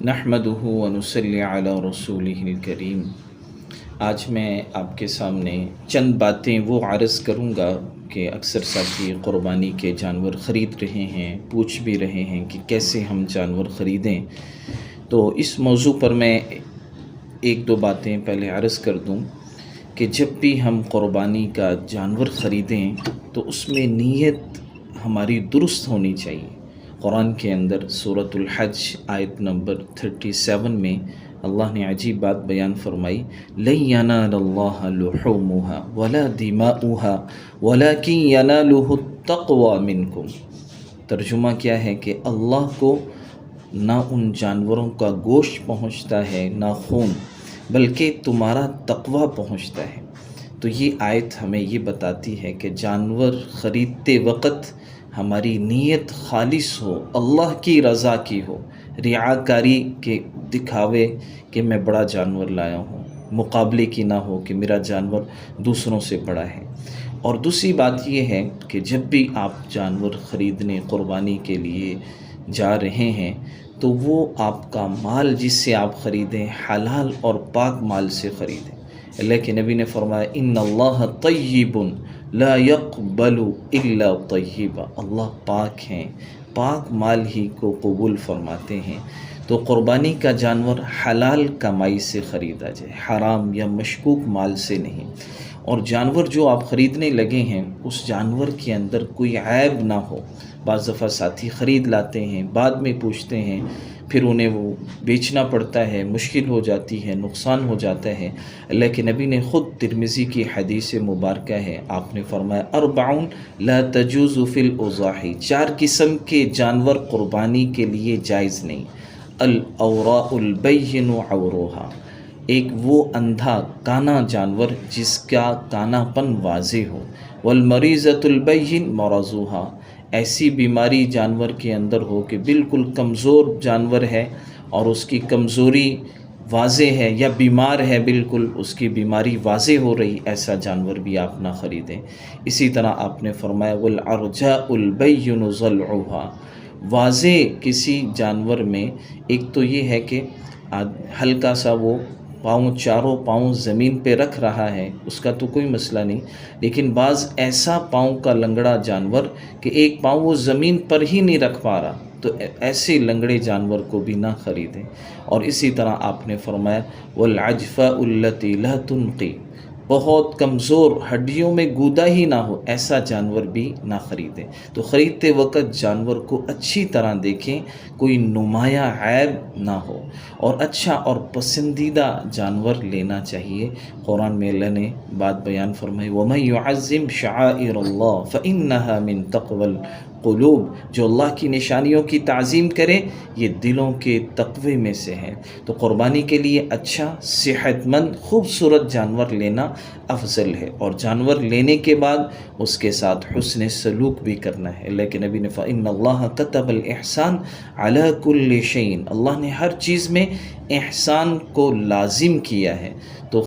نحمدہ ونصلی علی رسولہ الکریم۔ آج میں آپ کے سامنے چند باتیں وہ عرض کروں گا کہ اکثر ساتھی قربانی کے جانور خرید رہے ہیں، پوچھ بھی رہے ہیں کہ کیسے ہم جانور خریدیں۔ تو اس موضوع پر میں ایک دو باتیں پہلے عرض کر دوں کہ جب بھی ہم قربانی کا جانور خریدیں تو اس میں نیت ہماری درست ہونی چاہیے۔ قرآن کے اندر سورۃ الحج آیت نمبر 37 میں اللہ نے عجیب بات بیان فرمائی، لَن يَنَالَ اللَّهَ لُحُومُهَا وَلَا دِمَاؤُهَا وَلَكِن يَنَالُهُ التَّقْوَى مِنكُمْ۔ ترجمہ کیا ہے کہ اللہ کو نہ ان جانوروں کا گوشت پہنچتا ہے نہ خون، بلکہ تمہارا تقوی پہنچتا ہے۔ تو یہ آیت ہمیں یہ بتاتی ہے کہ جانور خریدتے وقت ہماری نیت خالص ہو، اللہ کی رضا کی ہو، ریاکاری کے دکھاوے کہ میں بڑا جانور لایا ہوں، مقابلے کی نہ ہو کہ میرا جانور دوسروں سے بڑا ہے۔ اور دوسری بات یہ ہے کہ جب بھی آپ جانور خریدنے قربانی کے لیے جا رہے ہیں تو وہ آپ کا مال جس سے آپ خریدیں حلال اور پاک مال سے خریدیں۔ اللہ کے نبی نے فرمایا ان اللہ طیب لا يقبل الا طیبا، اللہ پاک ہیں، پاک مال ہی کو قبول فرماتے ہیں۔ تو قربانی کا جانور حلال کمائی سے خریدا جائے، حرام یا مشکوک مال سے نہیں۔ اور جانور جو آپ خریدنے لگے ہیں اس جانور کے اندر کوئی عیب نہ ہو۔ بعض دفعہ ساتھی خرید لاتے ہیں، بعد میں پوچھتے ہیں، پھر انہیں وہ بیچنا پڑتا ہے، مشکل ہو جاتی ہے، نقصان ہو جاتا ہے۔ اللہ کے نبی نے خود ترمذی کی حدیث مبارکہ ہے، آپ نے فرمایا اربعون لا تجوز فی الاضاحی، 4 قسم کے جانور قربانی کے لیے جائز نہیں۔ الاوراء البین عورها، ایک وہ اندھا کانا جانور جس کا کانا پن واضح ہو، والمریضۃ البین مرضها، ایسی بیماری جانور کے اندر ہو کہ بالکل کمزور جانور ہے اور اس کی کمزوری واضح ہے، یا بیمار ہے بالکل اس کی بیماری واضح ہو رہی، ایسا جانور بھی آپ نہ خریدیں۔ اسی طرح آپ نے فرمایا والعرجاء البین ضلعها، واضح کسی جانور میں ایک تو یہ ہے کہ ہلکا سا وہ پاؤں، چاروں پاؤں زمین پہ رکھ رہا ہے، اس کا تو کوئی مسئلہ نہیں، لیکن بعض ایسا پاؤں کا لنگڑا جانور کہ ایک پاؤں وہ زمین پر ہی نہیں رکھ پا رہا، تو ایسے لنگڑے جانور کو بھی نہ خریدیں۔ اور اسی طرح آپ نے فرمایا والعجفاء التي لا تنقی، بہت کمزور، ہڈیوں میں گودا ہی نہ ہو، ایسا جانور بھی نہ خریدیں۔ تو خریدتے وقت جانور کو اچھی طرح دیکھیں، کوئی نمایاں عیب نہ ہو، اور اچھا اور پسندیدہ جانور لینا چاہیے۔ قرآن میں اللہ نے بات بیان فرمائی وَمَن يُعَظِّمْ شَعَائِرَ اللَّهِ فَإِنَّهَا مِن تَقْوَى الْقُلُوبِ، جو اللہ کی نشانیوں کی تعظیم کرے یہ دلوں کے تقوی میں سے ہے۔ تو قربانی کے لیے اچھا، صحت مند، خوبصورت جانور لینا افضل ہے، اور جانور لینے کے بعد اس کے ساتھ حسن سلوک بھی کرنا ہے۔ اللہ کے نبی نے فَإِنَّ اللَّهَ كَتَبَ الْإِحْسَانَ عَلَى كُلِّ شَيْءٍ، اللہ نے ہر چیز میں احسان کو لازم کیا ہے۔